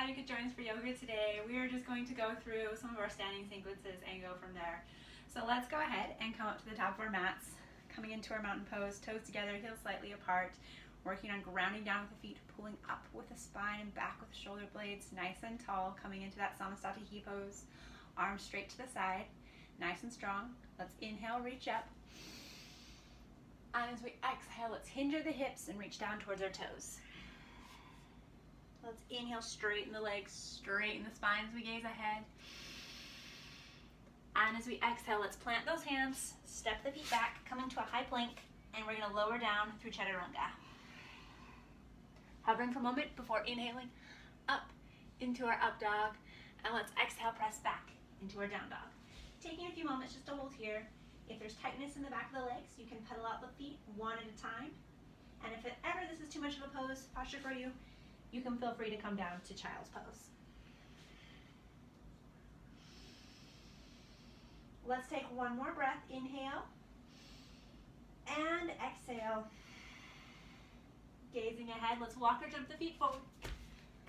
glad you could join us for yoga today. We are just going to go through some of our standing sequences and go from there. So let's go ahead and come up to the top of our mats, coming into our mountain pose, toes together, heels slightly apart, working on grounding down with the feet, pulling up with the spine and back with the shoulder blades, nice and tall, coming into that Namaste pose, arms straight to the side, nice and strong. Let's inhale, reach up. And as we exhale, let's hinge at the hips and reach down towards our toes. Let's inhale, straighten the legs, straighten the spine as we gaze ahead. And as we exhale, let's plant those hands, step the feet back, come into a high plank, and we're going to lower down through chaturanga. Hovering for a moment before inhaling up into our up dog, and let's exhale, press back into our down dog. Taking a few moments just to hold here. If there's tightness in the back of the legs, you can pedal out the feet one at a time. And if ever this is too much of a posture for you, you can feel free to come down to child's pose. Let's take one more breath. Inhale and exhale. Gazing ahead, let's walk or jump the feet forward.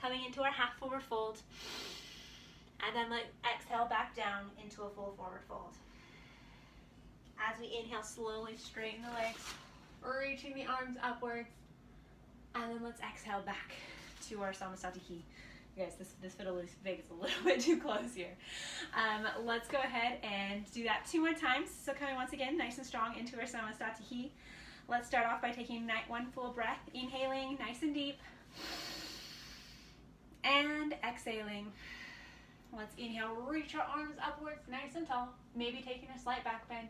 Coming into our half forward fold. And then let's exhale back down into a full forward fold. As we inhale, slowly straighten the legs, reaching the arms upwards. And then let's exhale back to our Namaste. Guys, this fiddle is big, it's a little bit too close here. Let's go ahead and do that 2 more times. So coming once again, nice and strong into our Namaste. Let's start off by taking one full breath, inhaling nice and deep, and exhaling. Let's inhale, reach our arms upwards, nice and tall, maybe taking a slight back bend.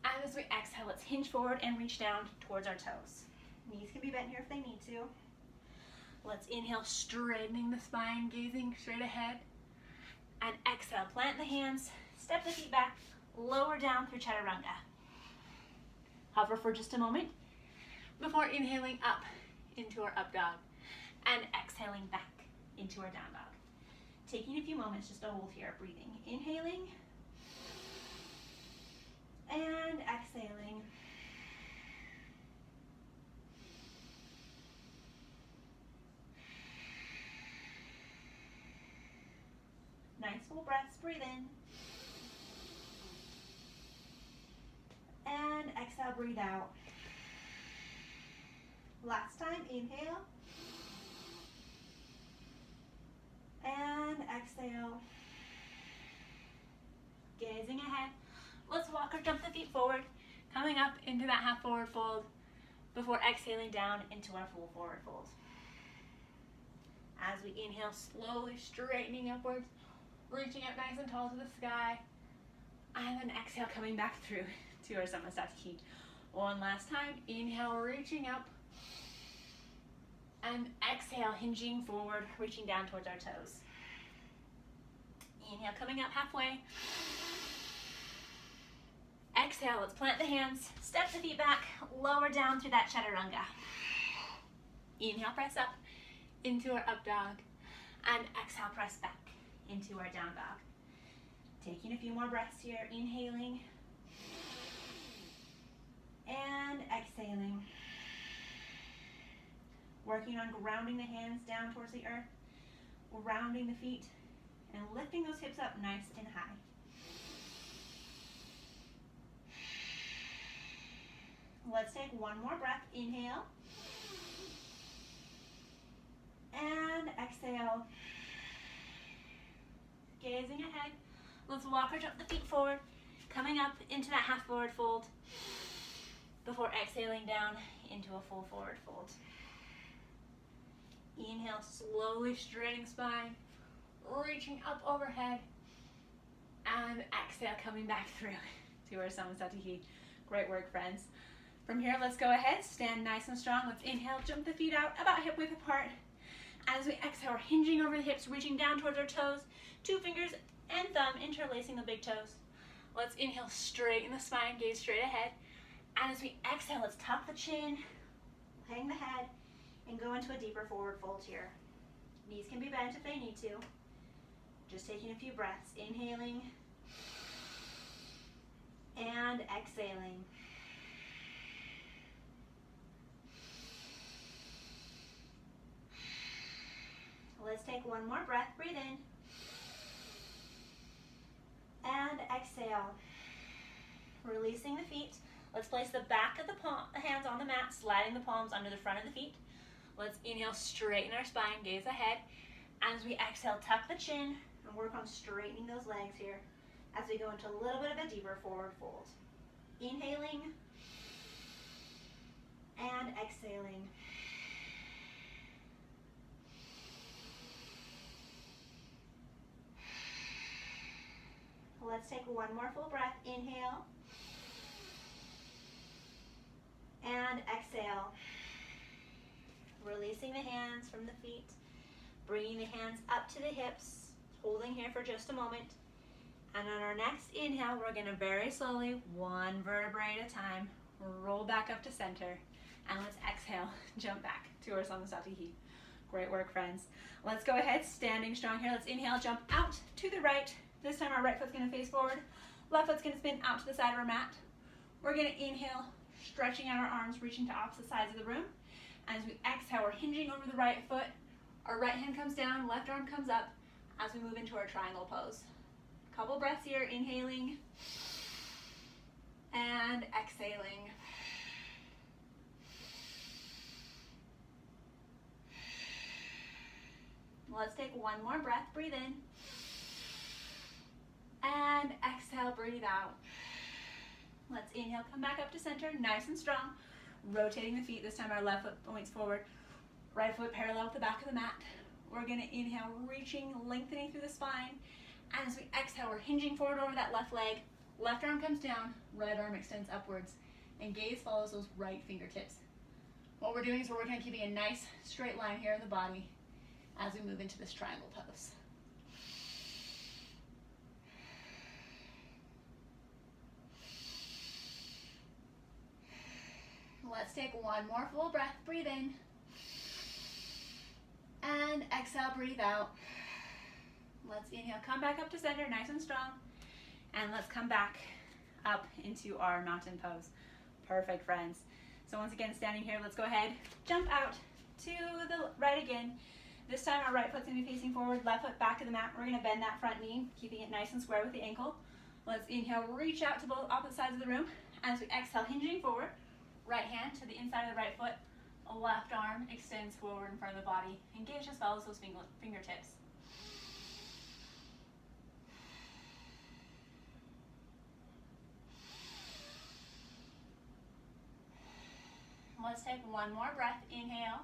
And as we exhale, let's hinge forward and reach down towards our toes. Knees can be bent here if they need to. Let's inhale, straightening the spine, gazing straight ahead. And exhale, plant the hands, step the feet back, lower down through chaturanga. Hover for just a moment before inhaling up into our up dog and exhaling back into our down dog. Taking a few moments just to hold here, breathing. Inhaling and exhaling. Nice full breaths, breathe in. And exhale, breathe out. Last time, inhale. And exhale. Gazing ahead. Let's walk or jump the feet forward, coming up into that half forward fold before exhaling down into our full forward fold. As we inhale, slowly straightening upwards, reaching up nice and tall to the sky, and then exhale, coming back through to our Namaste. One last time, inhale, reaching up, and exhale, hinging forward, reaching down towards our toes. Inhale, coming up halfway. Exhale, let's plant the hands, step the feet back, lower down through that chaturanga. Inhale, press up into our up dog, and exhale, press back into our down dog. Taking a few more breaths here, inhaling and exhaling. Working on grounding the hands down towards the earth, rounding the feet, and lifting those hips up nice and high. Let's take one more breath. Inhale and exhale. Gazing ahead. Let's walk or jump the feet forward, coming up into that half forward fold before exhaling down into a full forward fold. Inhale, slowly straightening spine, reaching up overhead, and exhale, coming back through to our Namaste. Great work, friends. From here, let's go ahead, stand nice and strong. Let's inhale, jump the feet out about hip width apart. As we exhale, we're hinging over the hips, reaching down towards our toes, 2 fingers and thumb interlacing the big toes. Let's inhale, straighten the spine, gaze straight ahead. And as we exhale, let's tuck the chin, hang the head, and go into a deeper forward fold here. Knees can be bent if they need to. Just taking a few breaths, inhaling and exhaling. Let's take one more breath. Breathe in. And exhale. Releasing the feet. Let's place the back of the hands on the mat, sliding the palms under the front of the feet. Let's inhale, straighten our spine, gaze ahead. As we exhale, tuck the chin and work on straightening those legs here as we go into a little bit of a deeper forward fold. Inhaling and exhaling. Let's take one more full breath. Inhale and exhale. Releasing the hands from the feet, bringing the hands up to the hips, holding here for just a moment. And on our next inhale, we're going to very slowly, one vertebrae at a time, roll back up to center. And let's exhale, jump back to our Namaste. Great work, friends. Let's go ahead, standing strong here. Let's inhale, jump out to the right. This time our right foot's going to face forward. Left foot's going to spin out to the side of our mat. We're going to inhale, stretching out our arms, reaching to opposite sides of the room. As we exhale, we're hinging over the right foot. Our right hand comes down, left arm comes up as we move into our triangle pose. Couple breaths here, inhaling and exhaling. Let's take one more breath, breathe in. And exhale, breathe out. Let's inhale, come back up to center, nice and strong. Rotating the feet, this time our left foot points forward. Right foot parallel with the back of the mat. We're going to inhale, reaching, lengthening through the spine. And as we exhale, we're hinging forward over that left leg. Left arm comes down, right arm extends upwards. And gaze follows those right fingertips. What we're doing is we're working on keeping a nice straight line here in the body as we move into this triangle pose. Let's take one more full breath. Breathe in. And exhale, breathe out. Let's inhale, come back up to center, nice and strong. And let's come back up into our mountain pose. Perfect, friends. So once again, standing here, let's go ahead, jump out to the right again. This time our right foot's gonna be facing forward, left foot back of the mat. We're gonna bend that front knee, keeping it nice and square with the ankle. Let's inhale, reach out to both opposite sides of the room. As we exhale, hinging forward. Right hand to the inside of the right foot, left arm extends forward in front of the body, and gaze just follows those fingertips. Let's take one more breath, inhale,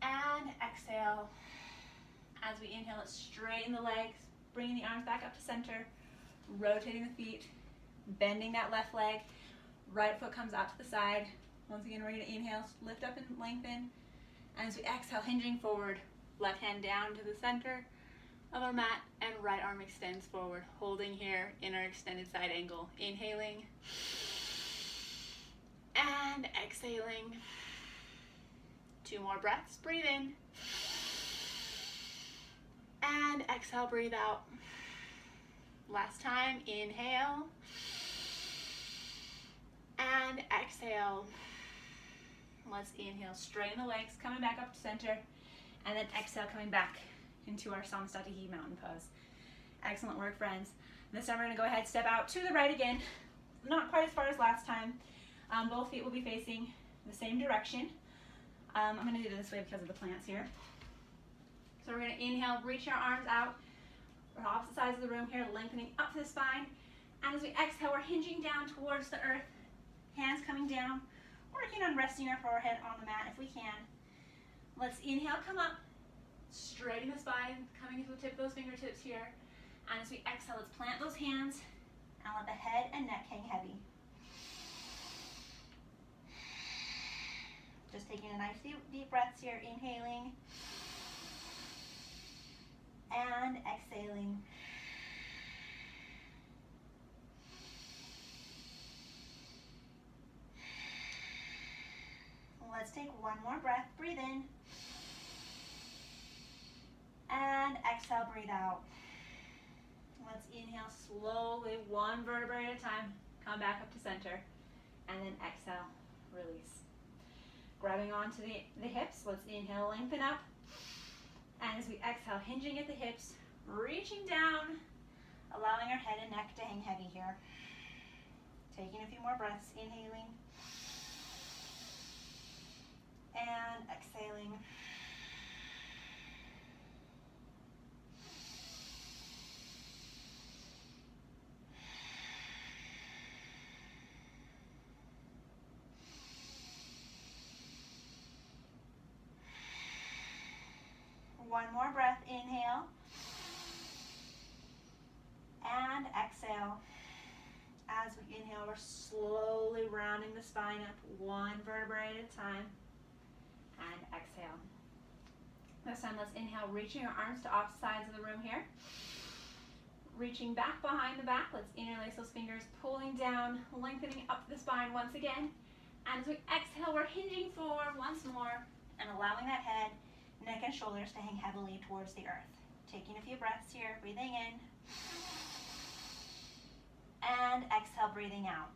and exhale. As we inhale, let's straighten the legs, bringing the arms back up to center, rotating the feet, bending that left leg. Right foot comes out to the side. Once again, we're going to inhale, lift up and lengthen. And as we exhale, hinging forward, left hand down to the center of our mat, and right arm extends forward, holding here in our extended side angle. Inhaling and exhaling. Two more breaths. Breathe in. And exhale, breathe out. Last time, inhale. And exhale. Let's inhale, straighten the legs, coming back up to center, and then exhale, coming back into our Namaste mountain pose. Excellent work, friends. This time we're gonna go ahead, step out to the right again. Not quite as far as last time. Both feet will be facing the same direction. I'm gonna do it this way because of the plants here. So we're gonna inhale, reach our arms out. We're opposite sides of the room here, lengthening up to the spine. And as we exhale, we're hinging down towards the earth. Hands coming down, working on resting our forehead on the mat if we can. Let's inhale, come up, straighten the spine, coming into the tip of those fingertips here. And as we exhale, let's plant those hands and let the head and neck hang heavy. Just taking a nice deep breaths here, inhaling and exhaling. Let's take one more breath. Breathe in. And exhale, breathe out. Let's inhale slowly, one vertebrae at a time. Come back up to center. And then exhale, release. grabbing onto the hips. Let's inhale, lengthen up. And as we exhale, hinging at the hips, reaching down, allowing our head and neck to hang heavy here. Taking a few more breaths, inhaling and exhaling. One more breath, inhale and exhale. As we inhale, we're slowly rounding the spine up one vertebrae at a time, and exhale. This time, let's inhale, reaching our arms to opposite sides of the room here. Reaching back behind the back, let's interlace those fingers, pulling down, lengthening up the spine once again. And as we exhale, we're hinging forward once more and allowing that head, neck, and shoulders to hang heavily towards the earth. Taking a few breaths here, breathing in. And exhale, breathing out.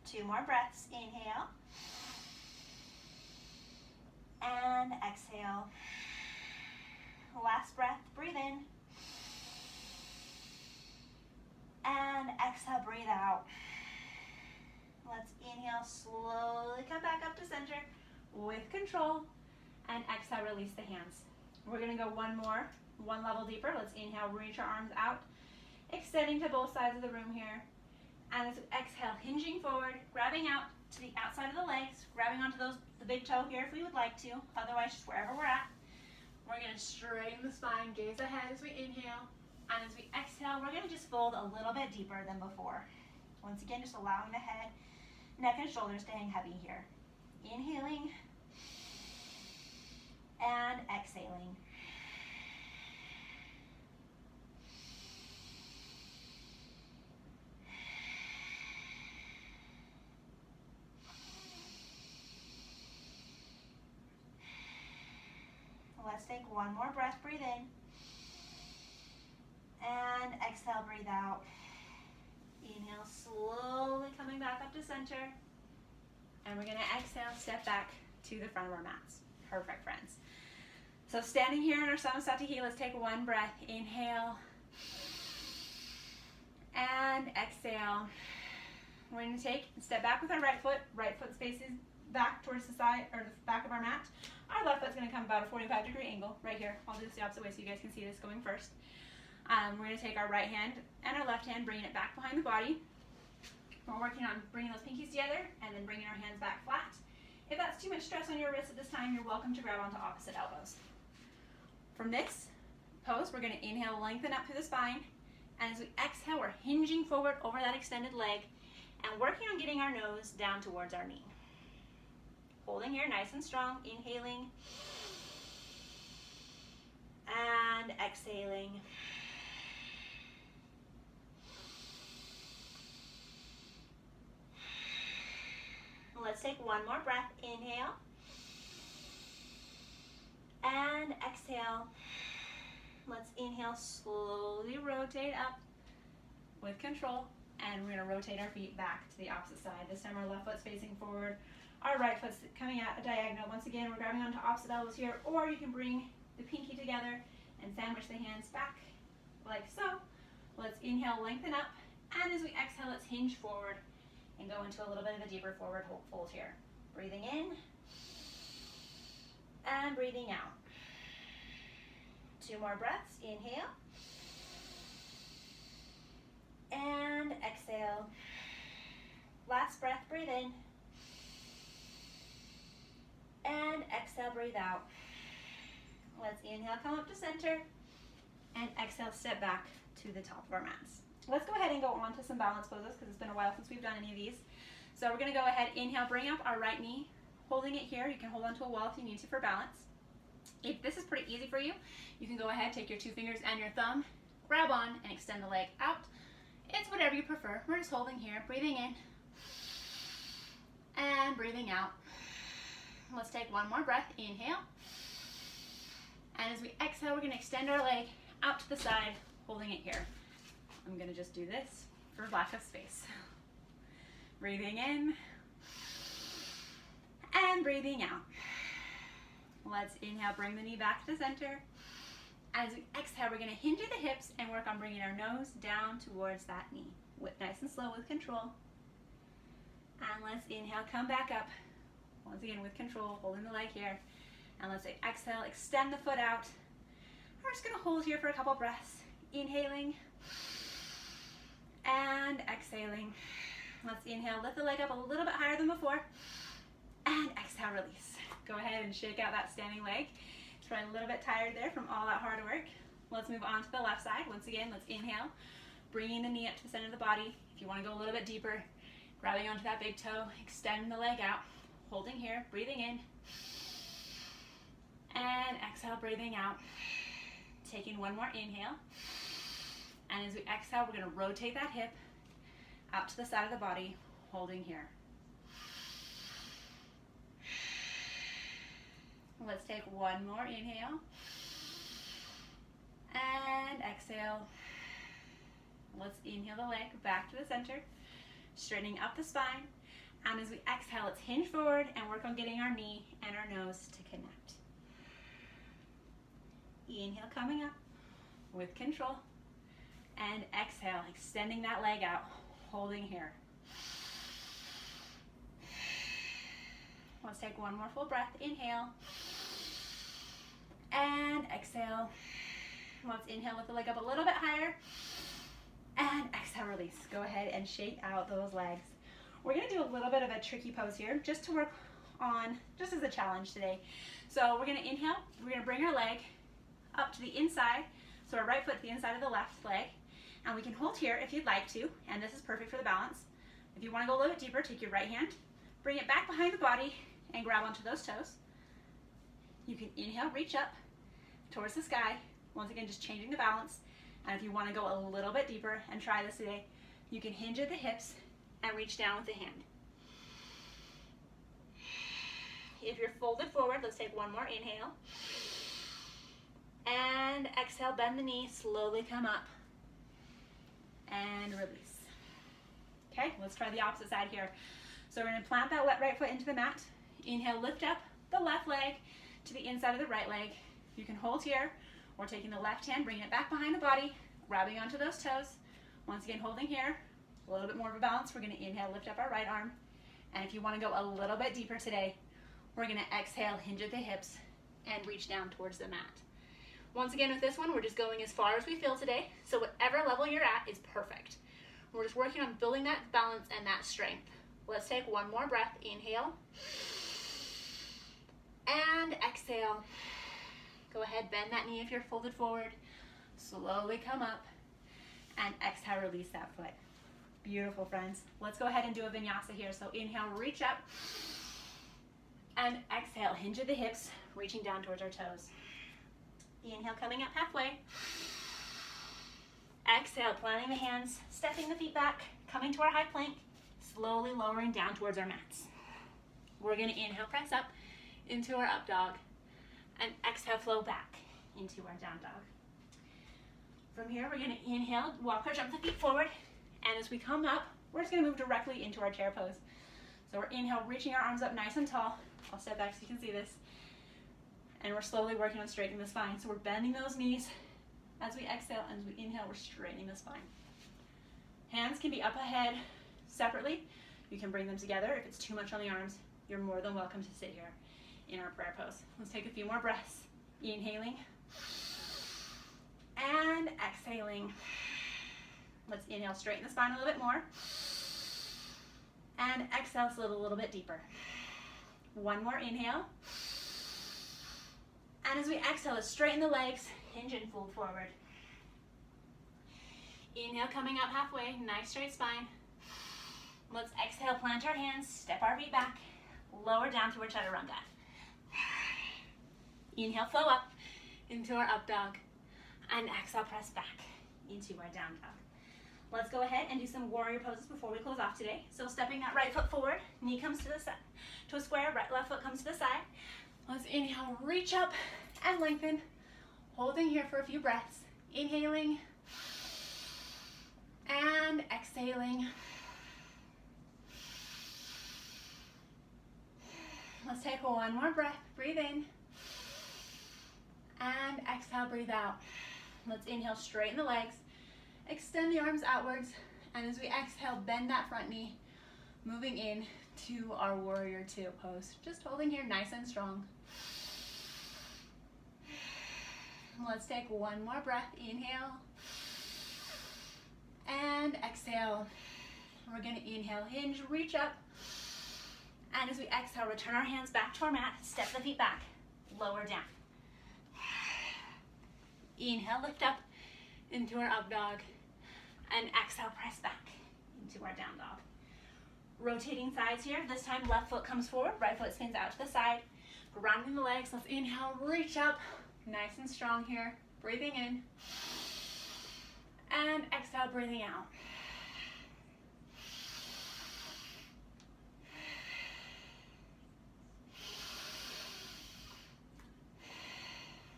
Two more breaths, inhale. And exhale. Last breath, breathe in. And exhale, breathe out. Let's inhale, slowly come back up to center with control. And exhale, release the hands. We're gonna go one level deeper. Let's inhale, reach our arms out, extending to both sides of the room here. And as we exhale, hinging forward, grabbing out to the outside of the legs, grabbing onto the big toe here if we would like to, otherwise just wherever we're at. We're gonna straighten the spine, gaze ahead as we inhale. And as we exhale, we're gonna just fold a little bit deeper than before. Once again, just allowing the head, neck, and shoulders to hang heavy here. Inhaling and exhaling. Let's take one more breath, breathe in. And exhale, breathe out. Inhale, slowly coming back up to center. And we're gonna exhale, step back to the front of our mats. Perfect, friends. So standing here in our Namaste, let's take one breath. Inhale. And exhale. We're gonna step back with our right foot faces back towards the side, or the back of our mat. Our left foot's gonna come about a 45-degree angle right here. I'll do this the opposite way so you guys can see this going first. We're gonna take our right hand and our left hand, bringing it back behind the body. We're working on bringing those pinkies together and then bringing our hands back flat. If that's too much stress on your wrist at this time, you're welcome to grab onto opposite elbows. From this pose, we're gonna inhale, lengthen up through the spine. And as we exhale, we're hinging forward over that extended leg and working on getting our nose down towards our knee. Holding here nice and strong, inhaling and exhaling. Let's take one more breath. Inhale and exhale. Let's inhale, slowly rotate up with control, and we're going to rotate our feet back to the opposite side. This time our left foot's facing forward, our right foot's coming out a diagonal. Once again, we're grabbing onto opposite elbows here, or you can bring the pinky together and sandwich the hands back like so. Let's inhale, lengthen up, and as we exhale, let's hinge forward and go into a little bit of a deeper forward fold here. Breathing in and breathing out. Two more breaths. Inhale and exhale. Last breath, breathe in and exhale, breathe out. Let's inhale, come up to center, and exhale, step back to the top of our mats. Let's go ahead and go on to some balance poses because it's been a while since we've done any of these. So we're going to go ahead, inhale, bring up our right knee, holding it here. You can hold onto a wall if you need to for balance. If this is pretty easy for you, you can go ahead, take your two fingers and your thumb, grab on and extend the leg out. It's whatever you prefer. We're just holding here, breathing in and breathing out. Let's take one more breath. Inhale. And as we exhale, we're going to extend our leg out to the side, holding it here. I'm going to just do this for lack of space. Breathing in And breathing out. Let's inhale, bring the knee back to the center. As we exhale, we're going to hinge at the hips and work on bringing our nose down towards that knee. Nice and slow with control. And let's inhale, come back up. Once again with control, holding the leg here. And let's exhale, extend the foot out. We're just going to hold here for a couple breaths. Inhaling and exhaling. Let's inhale, lift the leg up a little bit higher than before. And exhale, release. Go ahead and shake out that standing leg. It's probably a little bit tired there from all that hard work. Let's move on to the left side. Once again, let's inhale, bringing the knee up to the center of the body. If you want to go a little bit deeper, grabbing onto that big toe, extend the leg out, holding here, breathing in. And exhale, breathing out. Taking one more inhale. And as we exhale, we're going to rotate that hip out to the side of the body, holding here. Let's take one more inhale. And exhale. Let's inhale the leg back to the center, straightening up the spine. And as we exhale, let's hinge forward and work on getting our knee and our nose to connect. Inhale, coming up with control. And exhale, extending that leg out, holding here. Let's take one more full breath. Inhale. And exhale. Let's inhale, lift the leg up a little bit higher. And exhale, release. Go ahead and shake out those legs. We're going to do a little bit of a tricky pose here just to work on, just as a challenge today. So we're going to inhale. We're going to bring our leg up to the inside. So our right foot to the inside of the left leg. And we can hold here if you'd like to. And this is perfect for the balance. If you want to go a little bit deeper, take your right hand, bring it back behind the body, and grab onto those toes. You can inhale, reach up towards the sky. Once again, just changing the balance. And if you want to go a little bit deeper and try this today, you can hinge at the hips and reach down with the hand. If you're folded forward, let's take one more inhale. And exhale, bend the knee, slowly come up. And release. Okay, let's try the opposite side here. So we're going to plant that right foot into the mat. Inhale, lift up the left leg to the inside of the right leg. You can hold here, or taking the left hand, bringing it back behind the body, grabbing onto those toes. Once again, holding here. A little bit more of a balance. We're going to inhale, lift up our right arm. And if you want to go a little bit deeper today, we're going to exhale, hinge at the hips, and reach down towards the mat. Once again, with this one, we're just going as far as we feel today. So whatever level you're at is perfect. We're just working on building that balance and that strength. Let's take one more breath. Inhale. And exhale. Go ahead, bend that knee if you're folded forward. Slowly come up. And exhale, release that foot. Beautiful, friends. Let's go ahead and do a vinyasa here. So inhale, reach up. And exhale, hinge at the hips, reaching down towards our toes. Inhale, coming up halfway. Exhale, planting the hands, stepping the feet back, coming to our high plank, slowly lowering down towards our mats. We're going to inhale, press up into our up dog, and exhale, flow back into our down dog. From here, we're going to inhale, walk or jump the feet forward, and as we come up, we're just going to move directly into our chair pose. So we're inhale, reaching our arms up nice and tall. I'll step back so you can see this. And we're slowly working on straightening the spine. So we're bending those knees as we exhale, and as we inhale, we're straightening the spine. Hands can be up ahead separately. You can bring them together. If it's too much on the arms, you're more than welcome to sit here in our prayer pose. Let's take a few more breaths. Inhaling and exhaling. Let's inhale, straighten the spine a little bit more. And exhale, slip a little bit deeper. One more inhale. And as we exhale, let's straighten the legs, hinge and fold forward. Inhale, coming up halfway, nice straight spine. Let's exhale, plant our hands, step our feet back, lower down to our chaturanga. Inhale, flow up into our up dog. And exhale, press back into our down dog. Let's go ahead and do some warrior poses before we close off today. So stepping that right foot forward, knee comes to the side, to a square, left foot comes to the side. Let's inhale, reach up and lengthen. Holding here for a few breaths. Inhaling and exhaling. Let's take one more breath. Breathe in. And exhale, breathe out. Let's inhale, straighten the legs. Extend the arms outwards. And as we exhale, bend that front knee. Moving in to our warrior two pose. Just holding here nice and strong. Let's take one more breath. Inhale. And exhale. We're going to inhale, hinge, reach up. And as we exhale, return our hands back to our mat. Step the feet back. Lower down. Inhale, lift up into our up dog. And exhale, press back into our down dog. Rotating sides here. This time, left foot comes forward, right foot spins out to the side. Grounding the legs. Let's inhale, reach up. Nice and strong here. Breathing in. And exhale, breathing out.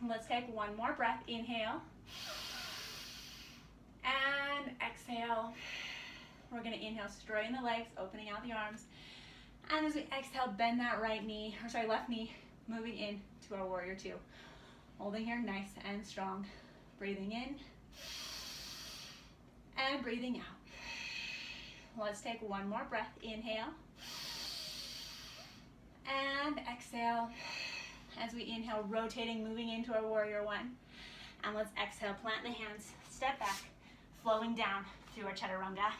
Let's take one more breath. Inhale. And exhale. We're going to inhale, straighten the legs, opening out the arms. And as we exhale, bend that left knee, moving in to our warrior two. Holding here nice and strong. Breathing in. And breathing out. Let's take one more breath. Inhale. And exhale. As we inhale, rotating, moving into our warrior one. And let's exhale, plant the hands, step back, flowing down through our chaturanga.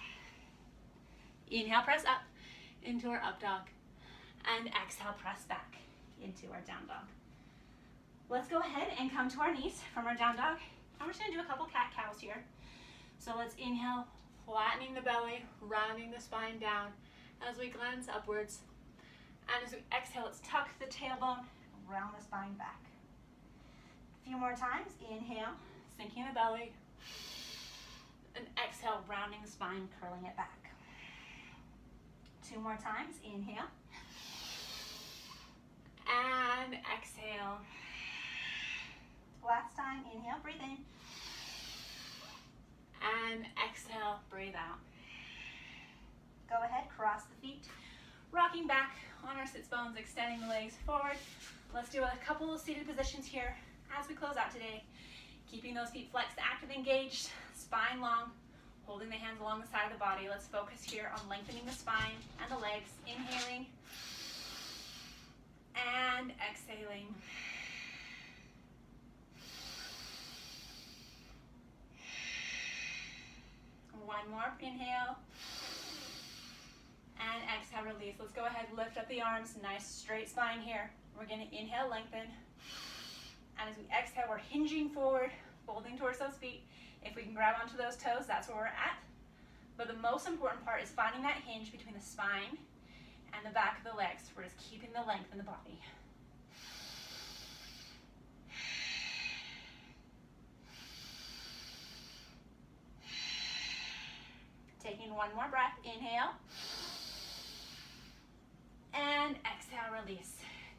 Inhale, press up into our up dog. And exhale, press back into our down dog. Let's go ahead and come to our knees from our down dog. And we're just going to do a couple cat-cows here. So let's inhale, flattening the belly, rounding the spine down as we glance upwards. And as we exhale, let's tuck the tailbone, round the spine back. A few more times. Inhale, sinking the belly. And exhale, rounding the spine, curling it back. Two more times. Inhale. And exhale. Last time. Inhale, breathe in. And exhale, breathe out. Go ahead, cross the feet. Rocking back on our sits bones, extending the legs forward. Let's do a couple of seated positions here as we close out today. Keeping those feet flexed, active, engaged, spine long, holding the hands along the side of the body. Let's focus here on lengthening the spine and the legs. Inhaling and exhaling. One more. Inhale. And exhale, release. Let's go ahead, lift up the arms. Nice straight spine here. We're going to inhale, lengthen. And as we exhale, we're hinging forward, folding towards those feet. If we can grab onto those toes, that's where we're at. But the most important part is finding that hinge between the spine and the back of the legs. We're just keeping the length in the body. Taking one more breath. Inhale. And exhale, release.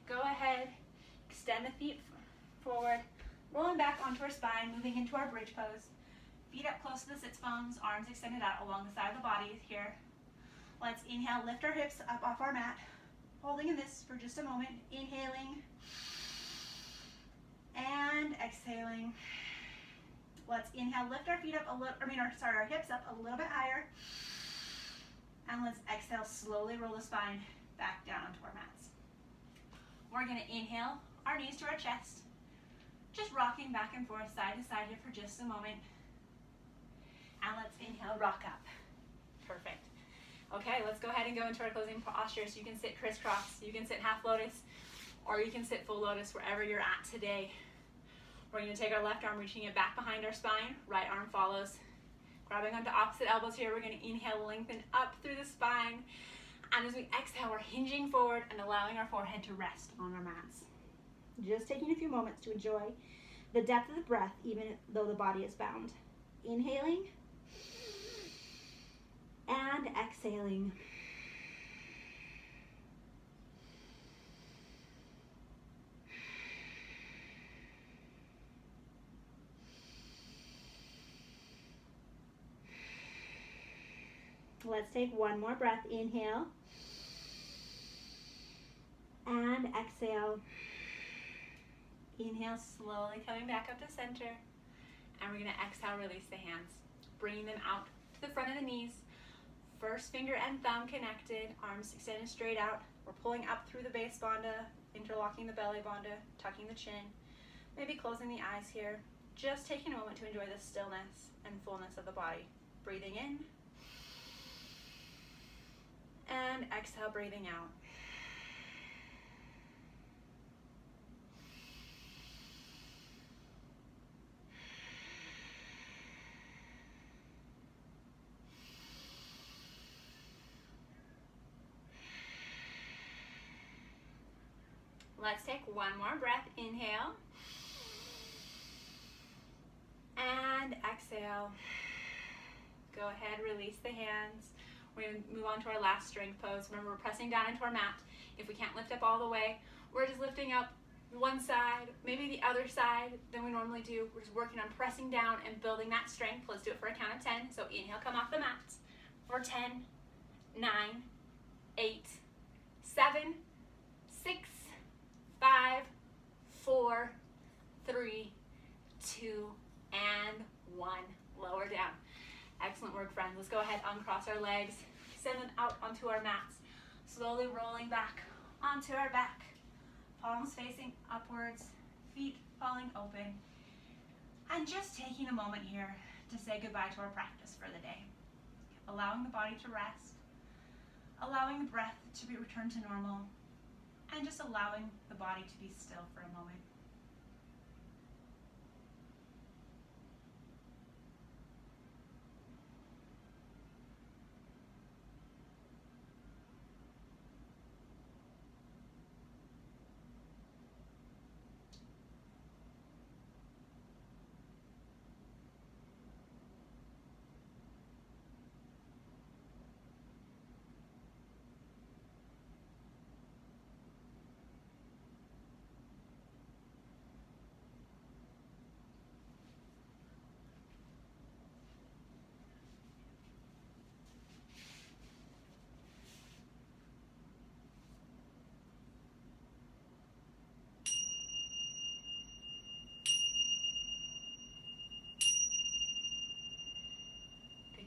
Go ahead, extend the feet forward, rolling back onto our spine, moving into our bridge pose. Feet up close to the sits bones, arms extended out along the side of the body here. Let's inhale, lift our hips up off our mat, holding in this for just a moment. Inhaling and exhaling. Let's inhale, lift our feet up our hips up a little bit higher. And let's exhale, slowly roll the spine back down onto our mats. We're going to inhale, our knees to our chest, just rocking back and forth, side to side here for just a moment. And let's inhale, rock up. Perfect. Okay, let's go ahead and go into our closing posture. So you can sit crisscross, you can sit half lotus, or you can sit full lotus, wherever you're at today. We're going to take our left arm, reaching it back behind our spine, right arm follows. Grabbing onto opposite elbows here, we're going to inhale, lengthen up through the spine. And as we exhale, we're hinging forward and allowing our forehead to rest on our mats. Just taking a few moments to enjoy the depth of the breath, even though the body is bound. Inhaling and exhaling. Let's take one more breath. Inhale. And exhale. Inhale, slowly coming back up to center. And we're going to exhale, release the hands. Bringing them out to the front of the knees. First finger and thumb connected, arms extended straight out. We're pulling up through the base bandha, interlocking the belly bandha, tucking the chin, maybe closing the eyes here. Just taking a moment to enjoy the stillness and fullness of the body. Breathing in, and exhale, breathing out. Let's take one more breath. Inhale. And exhale. Go ahead, release the hands. We're going to move on to our last strength pose. Remember, we're pressing down into our mat. If we can't lift up all the way, we're just lifting up one side, maybe the other side than we normally do. We're just working on pressing down and building that strength. Let's do it for a count of 10. So inhale, come off the mat. For 10, 9, 8, 7, 6, 5, 4, 3, 2, and 1. Lower down. Excellent work, friends. Let's go ahead, uncross our legs, send them out onto our mats. Slowly rolling back onto our back. Palms facing upwards, feet falling open. And just taking a moment here to say goodbye to our practice for the day. Allowing the body to rest, allowing the breath to be returned to normal, and just allowing the body to be still for a moment.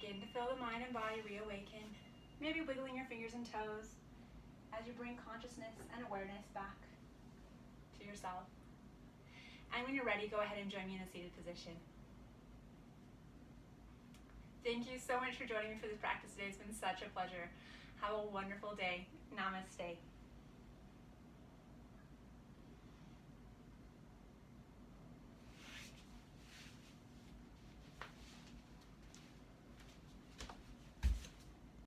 Begin to feel the mind and body reawaken. Maybe wiggling your fingers and toes as you bring consciousness and awareness back to yourself. And when you're ready, go ahead and join me in a seated position. Thank you so much for joining me for this practice today. It's been such a pleasure. Have a wonderful day. Namaste.